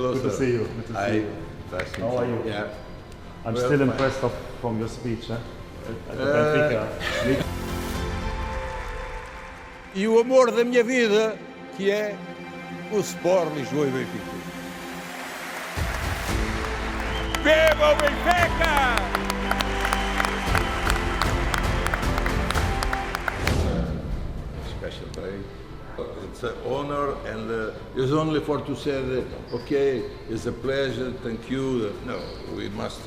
hello, Good sir. to see you. Good to see you. Nice to How meet are you? Yeah. I'm Well, still fine. impressed from your speech, at the Benfica. E o amor da minha vida, que é o Sport Lisboa e Benfica. Viva o Benfica! Special day. It's an honor, and it's only for to say that, okay, it's a pleasure, thank you. No, we must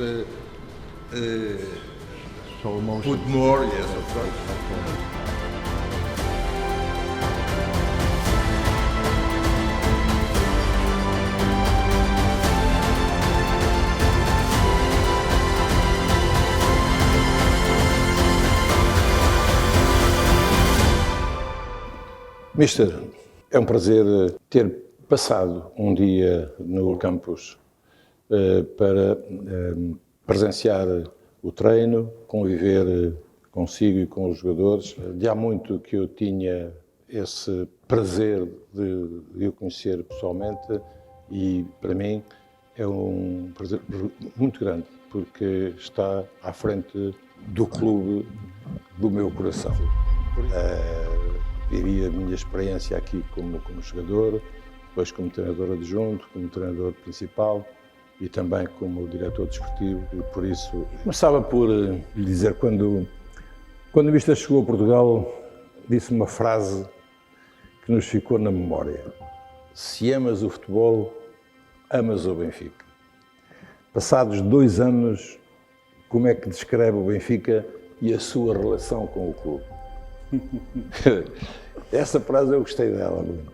Show emotion. put more, yes, of course. Mister, é um prazer ter passado um dia no campus para presenciar o treino, conviver consigo e com os jogadores. De há muito que eu tinha esse prazer de o conhecer pessoalmente e, para mim, é um prazer muito grande, porque está à frente do clube do meu coração. Vivi a minha experiência aqui como jogador, depois como treinador adjunto, como treinador principal e também como diretor desportivo, e por isso começava por lhe dizer, quando o Mística chegou a Portugal, disse uma frase que nos ficou na memória: se amas o futebol, amas o Benfica. Passados 2 anos, como é que descreve o Benfica e a sua relação com o clube? Essa frase eu gostei dela muito.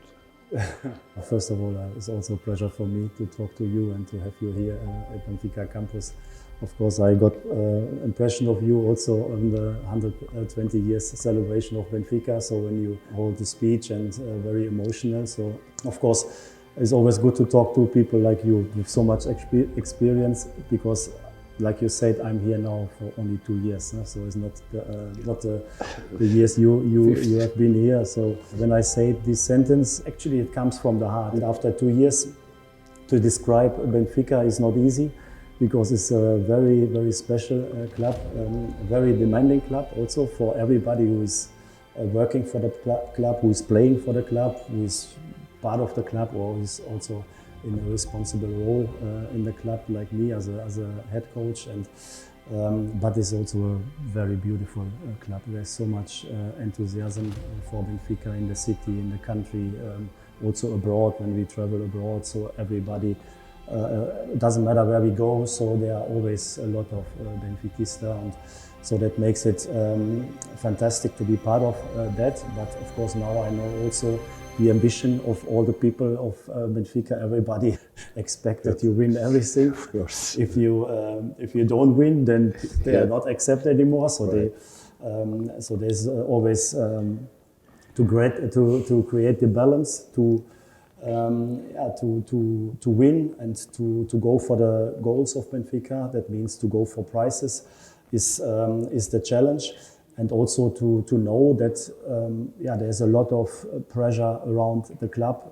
First of all, it's also a pleasure for me to talk to you and to have you here at Benfica campus. Of course, I got impression of you also on the 120 years celebration of Benfica. So when you hold the speech and very emotional. So of course, it's always good to talk to people like you with so much experience, because like you said, I'm here now for only 2 years, so it's not the years you have been here. So when I say this sentence, actually it comes from the heart. And after 2 years, to describe Benfica is not easy, because it's a very, very special club, a very demanding club also for everybody who is working for the club, who is playing for the club, who is part of the club, or who is also in a responsible role in the club, like me as a head coach. And but it's also a very beautiful club. There's so much enthusiasm for Benfica in the city, in the country, also abroad when we travel abroad. So everybody, it doesn't matter where we go, so there are always a lot of Benfiquista, and so that makes it fantastic to be part of that. But of course now I know also the ambition of all the people of Benfica. Everybody expects that you win everything. Of course. If you don't win, then they are not accepted anymore. So Right. so there's always to create the balance to win and to go for the goals of Benfica. That means to go for prizes is the challenge. And also to know that there's a lot of pressure around the club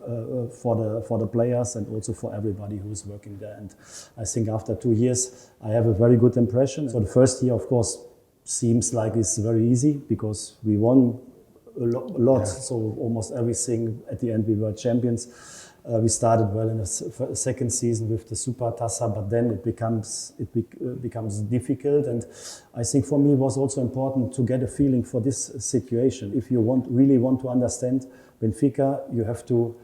for the players and also for everybody who's working there. And I think after 2 years, I have a very good impression. So the first year, of course, seems like it's very easy because we won a lot. So almost everything. At the end, we were champions. We started well in the second season with the Super Tassa, but then it becomes difficult. And I think for me it was also important to get a feeling for this situation. If you really want to understand Benfica, you have to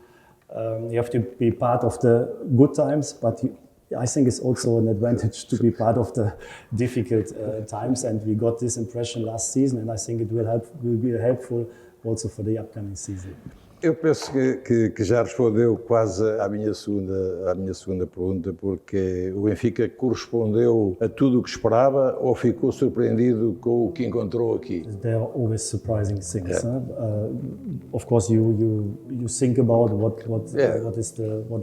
be part of the good times, but I think it's also an advantage to be part of the difficult times. And we got this impression last season, and I think it will be helpful also for the upcoming season. Eu penso que já respondeu quase à minha segunda pergunta, porque o Benfica correspondeu a tudo o que esperava ou ficou surpreendido com o que encontrou aqui? There are always surprising things. Of course, you think about what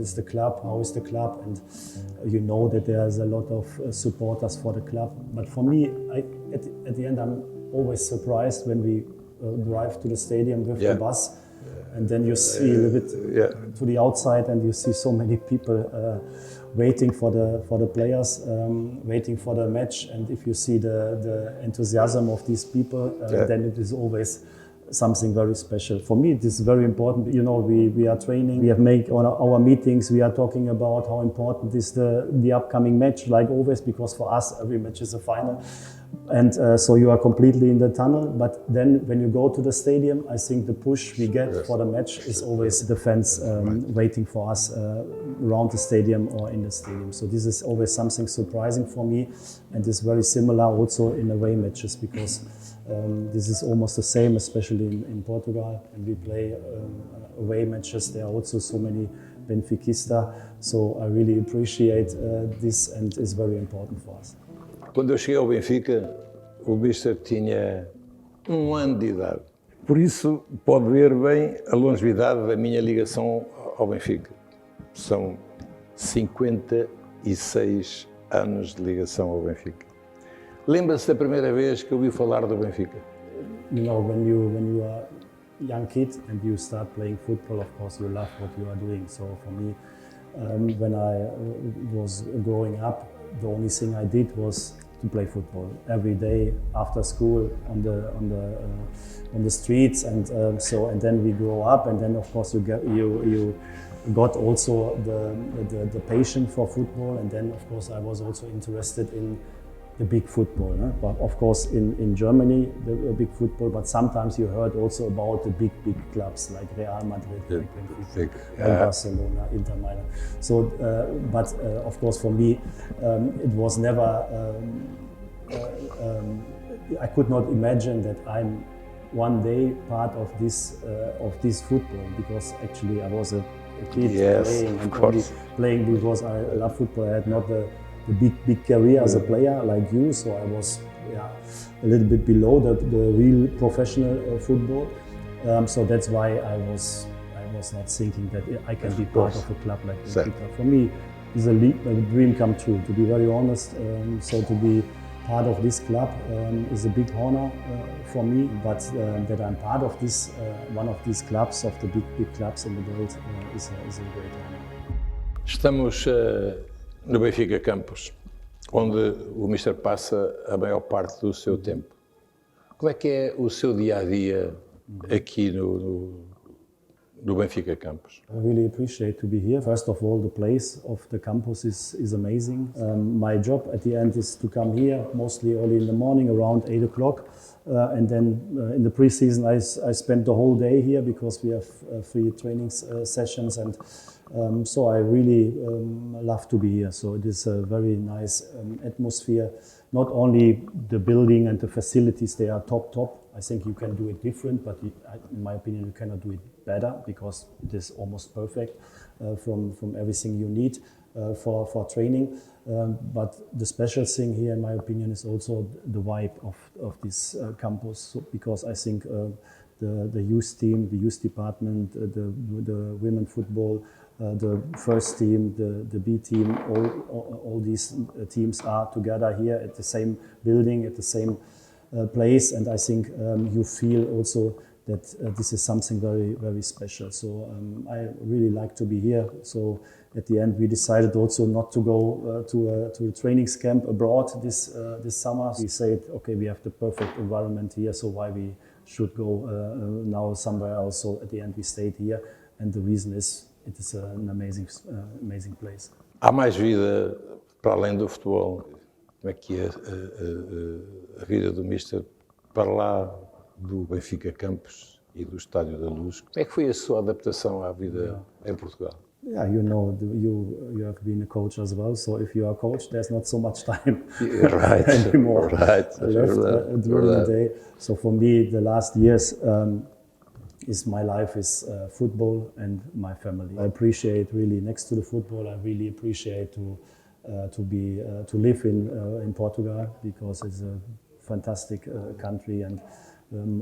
is the club, how is the club, and you know that there is a lot of supporters for the club. But for me, at the end, I'm always surprised when we drive to the stadium with the bus. and then you see a little bit to the outside, and you see so many people waiting for the players, waiting for the match. And if you see the enthusiasm of these people, then it is always something very special. For me, it is very important. You know, we are training, we have made our meetings, we are talking about how important is the upcoming match, like always, because for us, every match is a final. And so you are completely in the tunnel. But then when you go to the stadium, I think the push we get for the match is always the fans waiting for us around the stadium or in the stadium. So this is always something surprising for me, and is very similar also in away matches, because this is almost the same, especially in Portugal. And we play away matches. There are also so many Benfiquista. So I really appreciate this, and it's very important for us. Quando eu cheguei ao Benfica, o Mister tinha 1 ano de idade. Por isso, pode ver bem a longevidade da minha ligação ao Benfica. São 56 anos de ligação ao Benfica. Lembra-se da primeira vez que ouviu falar do Benfica? You know, when you are a young kid and you start playing football, of course you love what you are doing. So for me, when I was growing up, the only thing I did was to play football every day after school on the streets, and then we grow up, and then of course you got also the passion for football, and then of course I was also interested in the big football. But of course in Germany the big football, but sometimes you heard also about the big clubs like Real Madrid, like Benfica, Barcelona, Inter Milan. So but of course for me it was never I could not imagine that I'm one day part of this football, because actually I was a kid playing, and only playing because I love football. I had not the big career as a player like you, so I was a little bit below the real professional football. So that's why I was not thinking that I can be part of a club like Benfica. For me, it's a dream come true, to be very honest. So to be part of this club is a big honor for me, but that I'm part of this one of these clubs, of the big clubs in the world, is a great honor. Estamos no Benfica Campos, onde o Mister passa a maior parte do seu tempo. Como é que é o seu dia-a-dia aqui no Benfica Campos? I really appreciate to be here. First of all, the place of the campus is amazing. My job at the end is to come here, mostly early in the morning, around 8 o'clock. And then in the preseason, I spend the whole day here, because we have 3 training sessions, and so I really love to be here. So it is a very nice atmosphere. Not only the building and the facilities, they are top. I think you can do it different, but in my opinion, you cannot do it better, because it is almost perfect from everything you need for training. But the special thing here, in my opinion, is also the vibe of this campus, so, because I think the youth team, the youth department, the women football, the first team, the B team, all these teams are together here at the same building, at the same place, and I think you feel also that this is something very, very special. So I really like to be here. So at the end, we decided also not to go to a training camp abroad this summer. We said, okay, we have the perfect environment here, so why we should go now somewhere else? So at the end, we stayed here, and the reason is it is an amazing place. Há mais vida para além do futebol. Como é que é a vida do Mister para lá do Benfica Campos e do Estádio da Luz? Como é que foi a sua adaptação à vida em Portugal? Yeah, you know, you have been a coach as well, so if you are a coach, there's not so much time anymore left during the day. So for me, the last years, my life is football and my family. I appreciate really, next to the football, I really appreciate to live in Portugal, because it's a fantastic country, and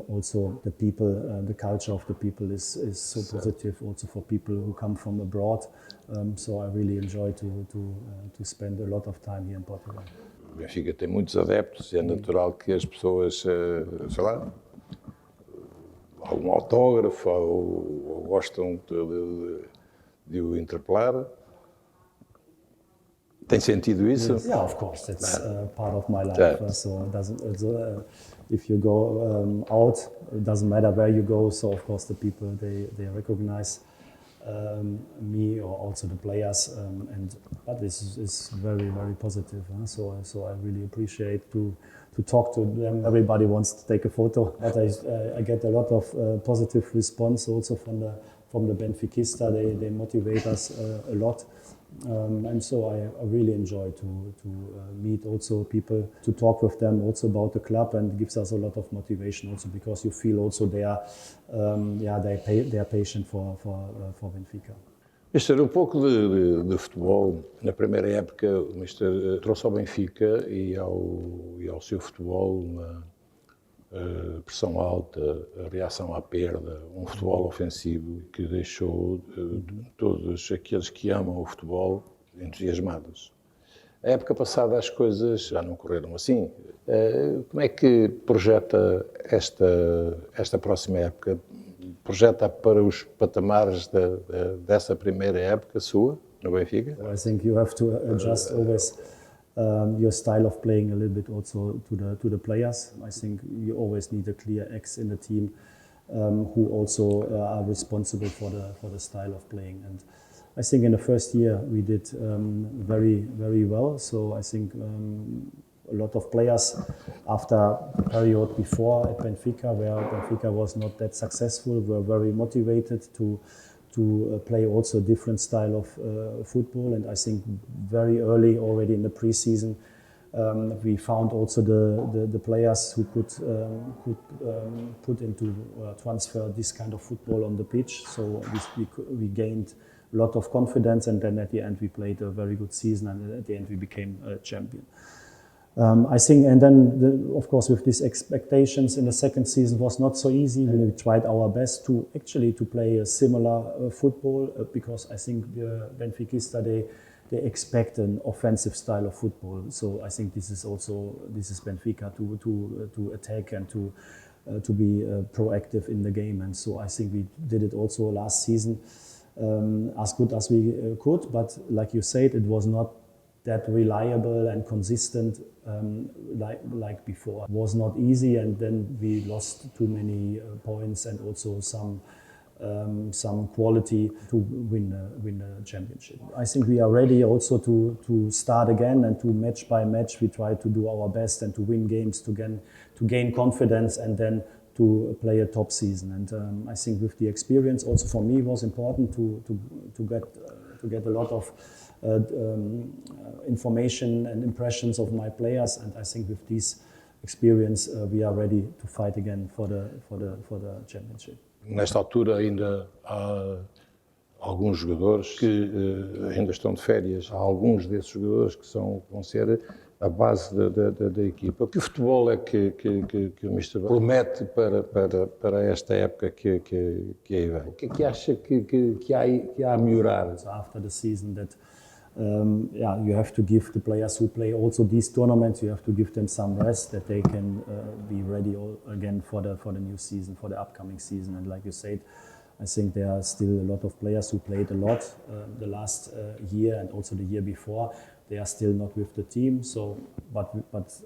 also the people, the culture of the people is so positive, also for people who come from abroad. So I really enjoy to spend a lot of time here in Portugal. O Benfica tem muitos adeptos e é natural que as pessoas, sei lá, algum autógrafo ou gostam de o interpelar? Tem sentido isso? Yeah, of course, it's part of my life. So it doesn't. If you go out, it doesn't matter where you go. So of course the people they recognize me or also the players, but this is very positive. So I really appreciate to talk to them. Everybody wants to take a photo, but I get a lot of positive response also from the Benfiquista. They motivate us a lot. And so I really enjoy to meet also people, to talk with them also about the club, and gives us a lot of motivation also because you feel also they are patient for Benfica. Mister, um pouco de futebol. Na primeira época, o Mister trouxe ao Benfica e ao seu futebol uma pressão alta, a reação à perda, um futebol ofensivo que deixou todos aqueles que amam o futebol entusiasmados. A época passada as coisas já não correram assim. Como é que projeta esta próxima época? Projeta para os patamares dessa primeira época sua, no Benfica? I think you have to adjust always your style of playing a little bit also to the players. I think you always need a clear X in the team who also are responsible for the style of playing. And I think in the first year we did very well. So I think a lot of players after the period before at Benfica, where Benfica was not that successful, were very motivated to play also a different style of football. And I think very early already in the preseason we found also the players who could put into transfer this kind of football on the pitch. So we gained a lot of confidence, and then at the end we played a very good season, and at the end we became a champion. I think, and then of course with these expectations in the second season was not so easy. We tried our best to play a similar football because I think the Benfiquista they expect an offensive style of football. So I think this is Benfica to attack and to be proactive in the game. And so I think we did it also last season as good as we could. But like you said, it was not that reliable and consistent like before. It was not easy, and then we lost too many points and also some quality to win the championship. I think we are ready also to start again, and to match by match we try to do our best and to win games to gain confidence and then to play a top season. And I think with the experience also for me was important to get a lot of information and impressions of my players, and I think with this experience we are ready to fight again for the championship. Nesta altura ainda há alguns jogadores que ainda estão de férias. Há alguns desses jogadores que vão ser a base da equipa. Que futebol é que o Mister promete para esta época que aí vem? O que é que acha que há a melhorar? So after the season that you have to give the players who play also these tournaments, you have to give them some rest that they can be ready again for the new season, for the upcoming season. And like you said, I think there are still a lot of players who played a lot the last year and also the year before. They are still not with the team. So, but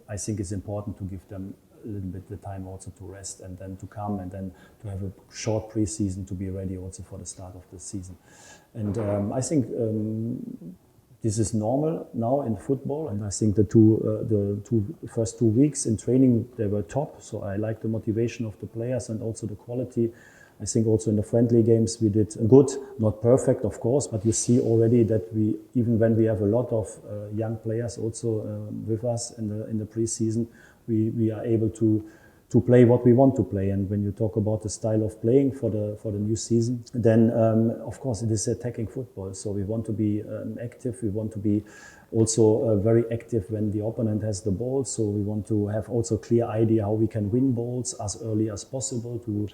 I think it's important to give them a little bit the time also to rest and then to come and then to have a short pre-season to be ready also for the start of the season. And I think this is normal now in football, and I think the first 2 weeks in training they were top. So I like the motivation of the players and also the quality. I think also in the friendly games we did good, not perfect of course, but you see already that even when we have a lot of young players also with us in the pre-season, we are able to play what we want to play. And when you talk about the style of playing for the new season, then of course it is attacking football. So we want to be active. We want to be also very active when the opponent has the ball. So we want to have also a clear idea how we can win balls as early as possible, to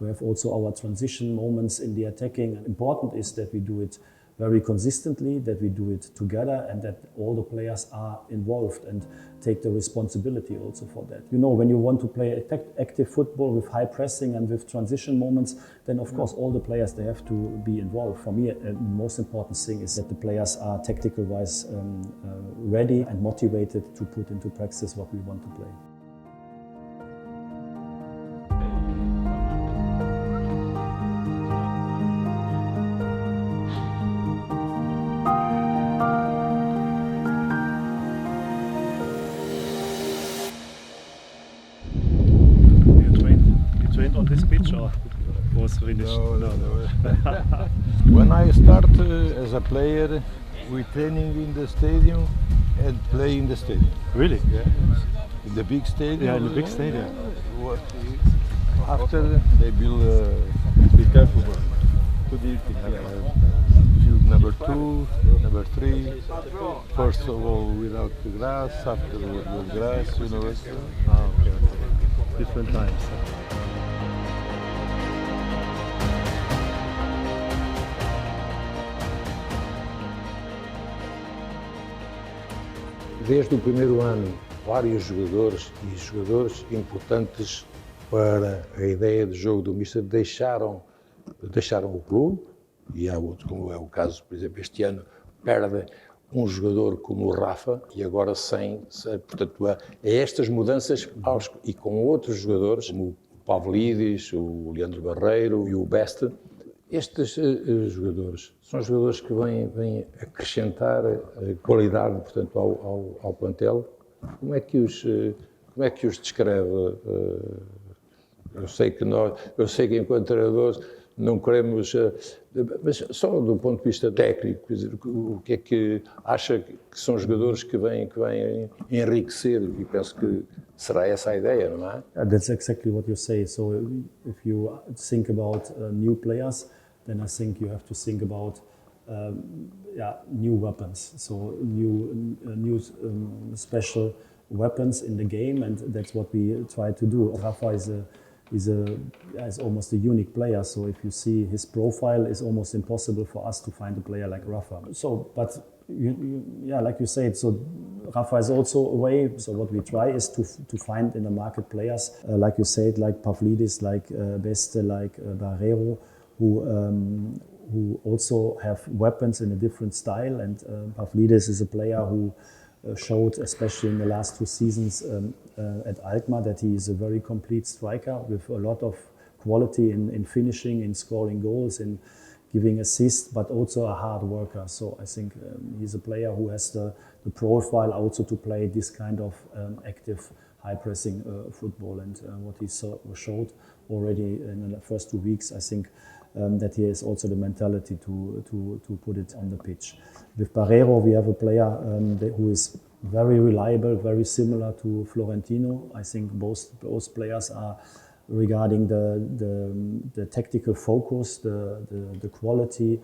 have also our transition moments in the attacking. Important is that we do it very consistently, that we do it together, and that all the players are involved and take the responsibility also for that. You know, when you want to play active football with high pressing and with transition moments, then of course all the players, they have to be involved. For me, the most important thing is that the players are tactical-wise ready and motivated to put into practice what we want to play. On this pitch or was finished? No. When I start as a player, we training in the stadium and play in the stadium. Really? Yeah. In the big stadium. Yeah, in the big stadium. What, after they build be careful. Field number 2, number 3. First of all without the grass, after with grass, you know. Ah, okay. Different times. Desde o primeiro ano, vários jogadores e jogadores importantes para a ideia de jogo do Mística deixaram o clube, e há outros, como é o caso, por exemplo, este ano, perde um jogador como o Rafa, e agora portanto, há estas mudanças e com outros jogadores, como o Pavlidis, o Leandro Barreiro e o Beste. Estes jogadores são jogadores que vêm acrescentar qualidade, portanto, ao plantel. Como é que os descreve? Eu sei que enquanto treinadores não queremos, mas só do ponto de vista técnico, quer dizer, o que é que acha que são jogadores que vêm enriquecer, e penso que será essa a ideia, não é? That's exactly what you say. So if you think about new players, then I think you have to think about new weapons. So new special weapons in the game, and that's what we try to do. Rafa is almost a unique player. So if you see his profile, it's almost impossible for us to find a player like Rafa. So, but like you said, so Rafa is also a way. So what we try is to find in the market players, like you said, like Pavlidis, like Beste, like Barreiro, who also have weapons in a different style. And Pavlidis is a player who showed, especially in the last 2 seasons at Alkmaar, that he is a very complete striker with a lot of quality in finishing, in scoring goals, in giving assists, but also a hard worker. So I think he's a player who has the profile also to play this kind of active, high-pressing football. And what he showed already in the first 2 weeks, I think that he has also the mentality to put it on the pitch. With Barreiro, we have a player who is very reliable, very similar to Florentino. I think both players are regarding the tactical focus, the quality,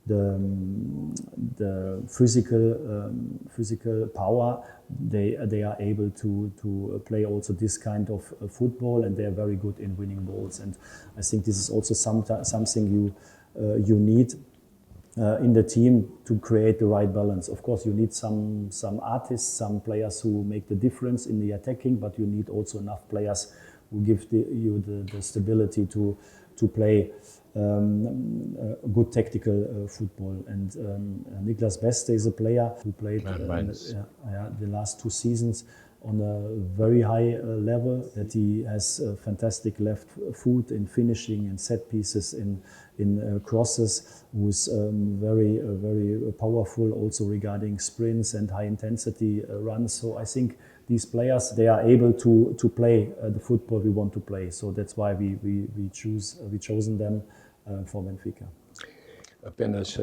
the physical power. They are able to play also this kind of football, and they are very good in winning balls. And I think this is also something you need in the team to create the right balance. Of course, you need some artists, some players who make the difference in the attacking, but you need also enough players who give you the stability to play good tactical football. And Niklas Beste is a player who played the last 2 seasons on a very high level, that he has a fantastic left foot in finishing and set pieces, in crosses, who's very powerful also regarding sprints and high intensity runs. So I think these players, they are able to play the football we want to play. So that's why we chosen them for Benfica. Apenas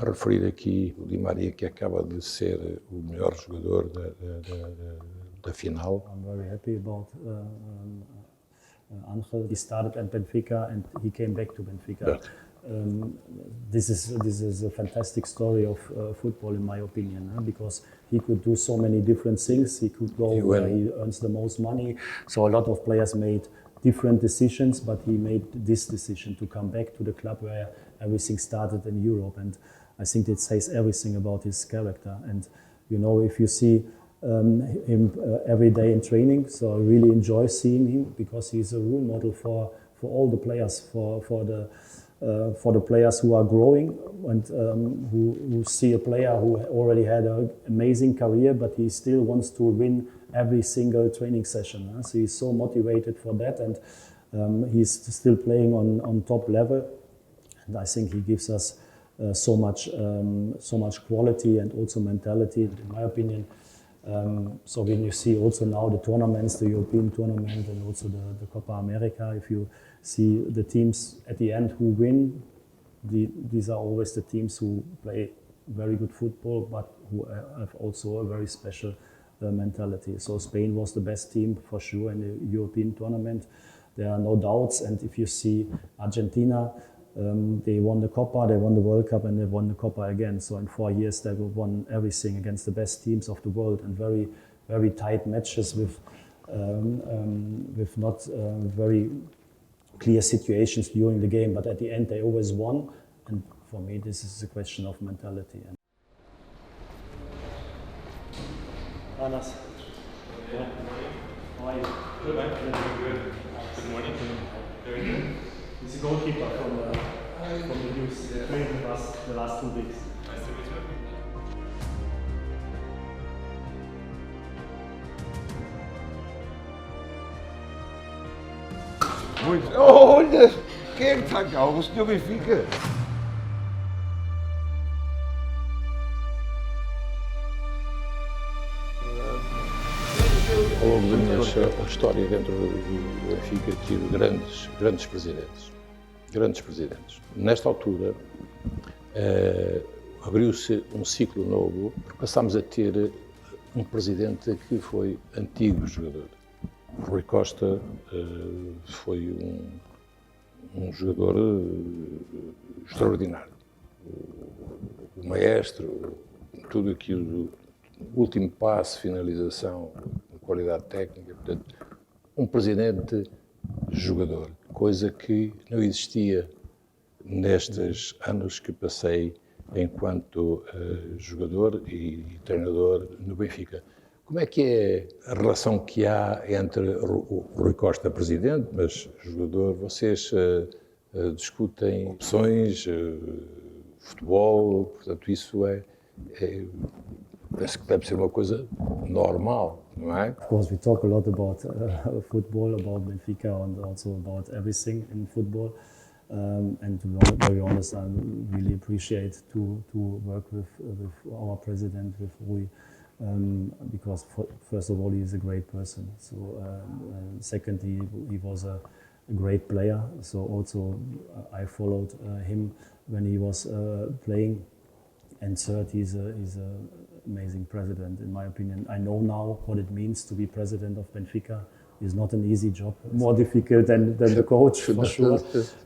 referir aqui o Di Maria, que acaba de ser o melhor jogador da final. I'm very happy about Angel. He started at Benfica and he came back to Benfica. This is a fantastic story of football, in my opinion, because he could do so many different things. He could go where he earns the most money. So a lot of players made different decisions, but he made this decision to come back to the club where everything started in Europe. And I think it says everything about his character. And you know, if you see him every day in training, so I really enjoy seeing him because he's a role model for all the players, for the players who are growing and who see a player who already had an amazing career, but he still wants to win every single training session. So he's so motivated for that, and he's still playing on top level. And I think he gives us so much quality and also mentality, in my opinion. So when you see also now the tournaments, the European tournament and also the Copa America, if you see the teams at the end who win, these are always the teams who play very good football, but who have also a very special mentality. So Spain was the best team for sure in the European tournament. There are no doubts. And if you see Argentina, they won the Copa, they won the World Cup, and they won the Copa again. So in 4 years, they won everything against the best teams of the world, and very, very tight matches with not very clear situations during the game. But at the end, they always won. And for me, this is a question of mentality. Anas. Yeah. How are you? Good, man. Good. Good morning. Very good. He's a goalkeeper from the youth. Played with us the last 2 weeks. Nice to meet you. Muito. Olha! Quem é que está cá? O senhor Benfica? Ao longo da minha história dentro do Benfica tive grandes presidentes. Nesta altura abriu-se um ciclo novo, porque passámos a ter um presidente que foi antigo jogador. Rui Costa foi um jogador extraordinário. O maestro, tudo aquilo, último passe, finalização, qualidade técnica, portanto, um presidente jogador, coisa que não existia nestes anos que passei enquanto jogador e treinador no Benfica. Como é que é a relação que há entre o Rui Costa, presidente, mas jogador? Vocês discutem opções, futebol, portanto, isso penso que deve ser uma coisa normal, não é? Of course, we talk a lot about football, about Benfica, and also about everything in football. And to be very honest, I really appreciate to work with our president, with Rui, because first of all, he is a great person. So secondly, he was a great player. So also I followed him when he was playing. And third, he's a amazing president, in my opinion. I know now what it means to be president of Benfica. It's not an easy job, more difficult than the coach, for sure.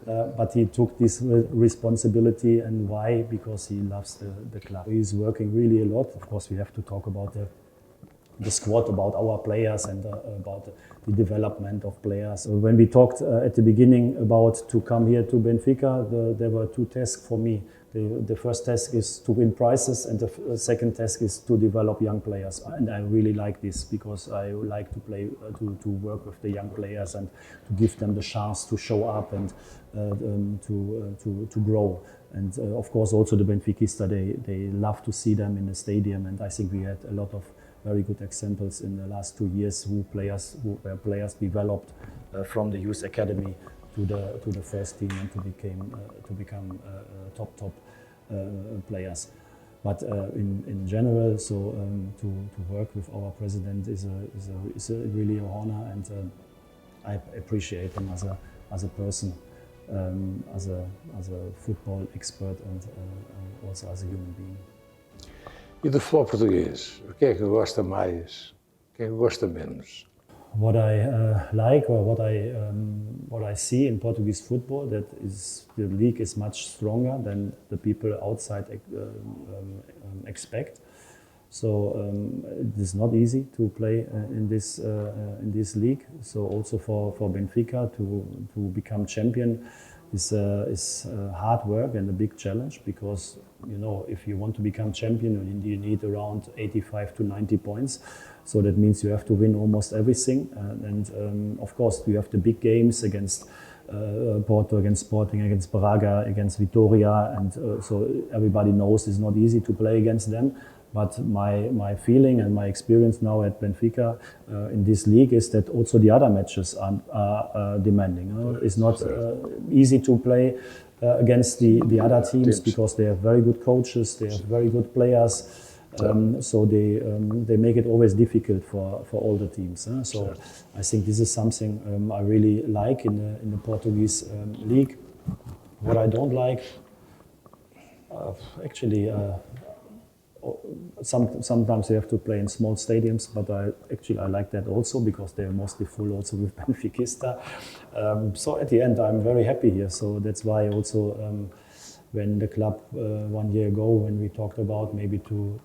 But he took this responsibility, and why? Because he loves the club. He's working really a lot. Of course, we have to talk about the squad, about our players, and about the development of players. When we talked at the beginning about to come here to Benfica, there were 2 tasks for me. The first task is to win prizes, and the second task is to develop young players. And I really like this because I like to play, to work with the young players and to give them the chance to show up and to grow. And of course, also the Benfiquista, they love to see them in the stadium. And I think we had a lot of very good examples in the last 2 years where players developed from the youth academy to the first team and to become top players. But in general, so to work with our president is really an honor, and I appreciate him as a person, as a football expert, and also as a human being. E do futebol português, o que é que gosta mais, o que é que gosta menos? What I like, or what I see in Portuguese football, that is the league is much stronger than the people outside expect. So it is not easy to play in this league. So also for Benfica to become champion, is hard work and a big challenge, because you know, if you want to become champion, you need around 85 to 90 points. So that means you have to win almost everything. And of course, you have the big games against Porto, against Sporting, against Braga, against Vitoria, and so everybody knows it's not easy to play against them. But my feeling and my experience now at Benfica in this league is that also the other matches are demanding. It's not easy to play against the other teams, because they have very good coaches, they have very good players. So they make it always difficult for all the teams. So I think this is something I really like in the Portuguese league. What I don't like, actually, sometimes you have to play in small stadiums, but I like that also, because they're mostly full also with Benfiquista. So at the end, I'm very happy here. So that's why also when the club 1 year ago, when we talked about maybe to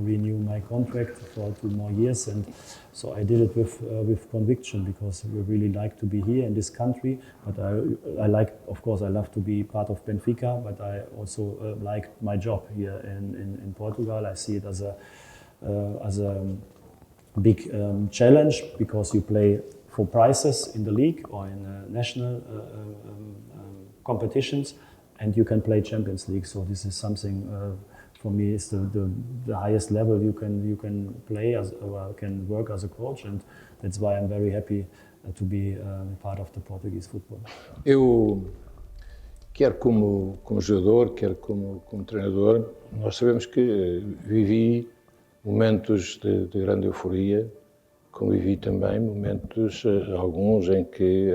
renew my contract for 2 more years, and so I did it with conviction, because we really like to be here in this country. But I like, of course, I love to be part of Benfica, but I also like my job here in Portugal. I see it as a big challenge, because you play for prizes in the league or in national competitions, and you can play Champions League. So this is something for me is the highest level you can play or can work as a coach, and that's why I'm very happy to be part of the Portuguese football. Eu, quer como jogador, quer como treinador, nós sabemos que vivi momentos de grande euforia, como vivi também momentos, alguns em que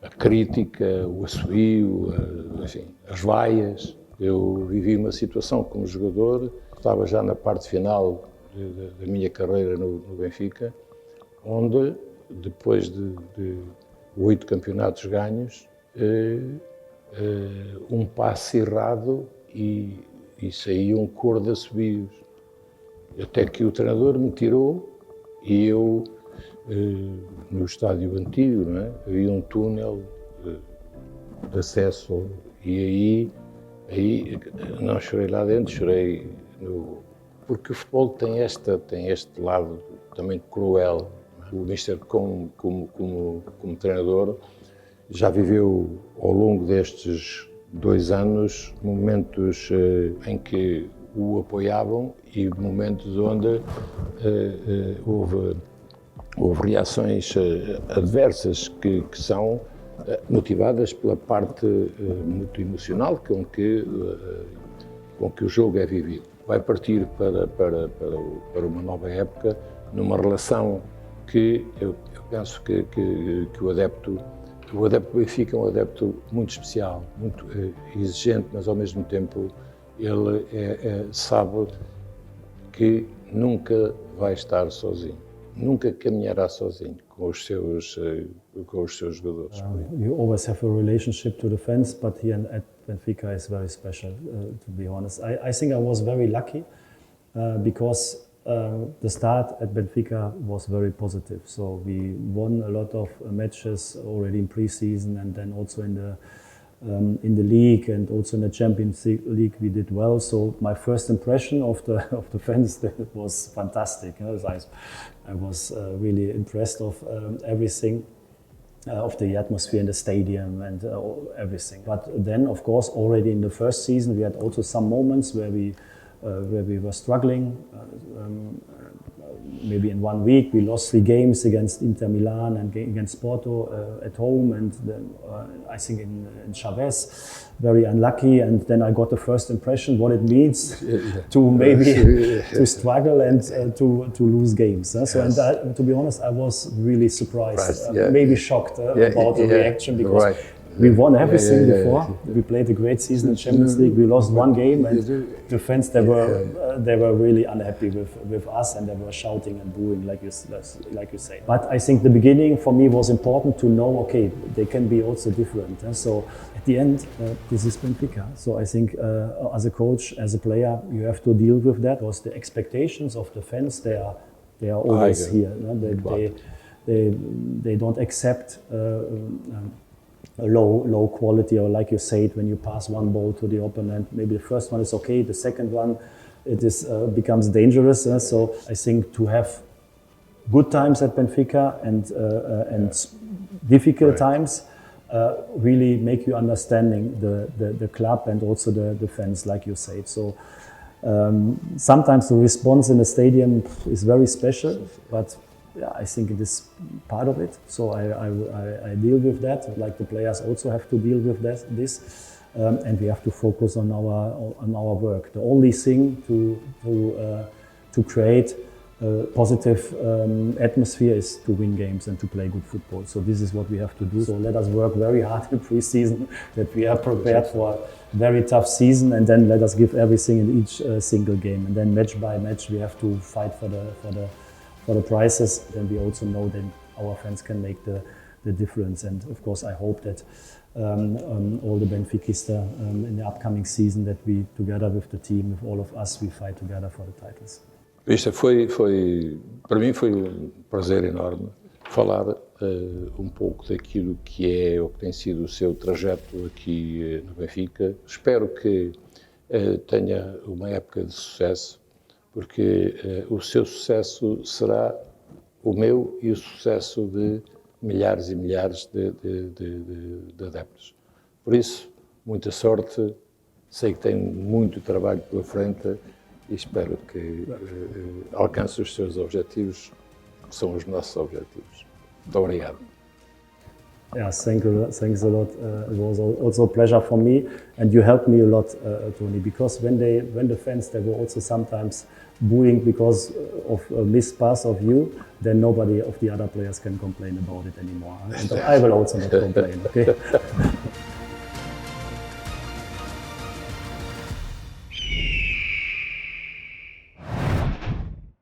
a crítica, o assobio, enfim, as vaias. Eu vivi uma situação como jogador, estava já na parte final da minha carreira no Benfica, onde, depois de 8 campeonatos ganhos, um passe errado e saía um coro de assobios. Até que o treinador me tirou e eu, no estádio antigo, não é? Havia um túnel de acesso e aí não chorei lá dentro, chorei porque o futebol tem este lado também cruel. O Mister, como treinador, já viveu ao longo destes 2 anos momentos em que o apoiavam e momentos onde houve reações adversas que são motivadas pela parte muito emocional com que o jogo é vivido. Vai partir para uma nova época, numa relação que eu penso que o adepto do Benfica é um adepto muito especial, muito exigente, mas ao mesmo tempo ele sabe que nunca vai estar sozinho, nunca caminhará sozinho com os seus jogadores. You always have a relationship to the fans, but here at Benfica is very special, to be honest. I think I was very lucky because the start at Benfica was very positive. So we won a lot of matches already in pre-season, and then also in the league and also in the Champions League we did well. So my first impression of the fans was fantastic. You know, I was really impressed of everything, of the atmosphere in the stadium and everything. But then, of course, already in the first season we had also some moments where we were struggling. Maybe in 1 week we lost 3 games against Inter Milan and against Porto at home, and then, I think in Chavez, very unlucky. And then I got the first impression what it means to maybe to struggle and to lose games. So, and to be honest, I was really surprised, maybe shocked about the reaction, because we won everything before. We played a great season in Champions League. We lost 1 game, and the fans they were really unhappy with us, and they were shouting and booing, like you say. But I think the beginning for me was important to know, okay, they can be also different. So at the end, this is Benfica. So I think as a coach, as a player, you have to deal with that. Because the expectations of the fans, they are always here. They don't accept low quality, or like you said, when you pass one ball to the opponent, maybe the first one is okay, the second one it is becomes dangerous. So I think to have good times at Benfica and difficult times really make you understanding the club and also the fans, like you said. So sometimes the response in the stadium is very special, but yeah, I think it is part of it. So I deal with that. Like the players also have to deal with this, and we have to focus on our work. The only thing to create a positive atmosphere is to win games and to play good football. So this is what we have to do. So let us work very hard in pre-season, that we are prepared for a very tough season, and then let us give everything in each single game. And then match by match we have to fight for the prizes. Then we also know that our fans can make the difference. And of course I hope that all the Benfiquista in the upcoming season, that we together with the team, with all of us, we fight together for the titles. Isto para mim foi um prazer enorme falar um pouco daquilo que é ou que tem sido o seu trajeto aqui no Benfica. Espero que tenha uma época de sucesso, porque o seu sucesso será o meu e o sucesso de milhares e milhares de adeptos. Por isso, muita sorte, sei que tem muito trabalho pela frente e espero que alcance os seus objetivos, que são os nossos objetivos. Muito obrigado. Yeah, thanks a lot. It was also a pleasure for me, and you helped me a lot, Toni, because when the fans, they were also sometimes booing because of a missed pass of you, then nobody of the other players can complain about it anymore. And I will also not complain, okay?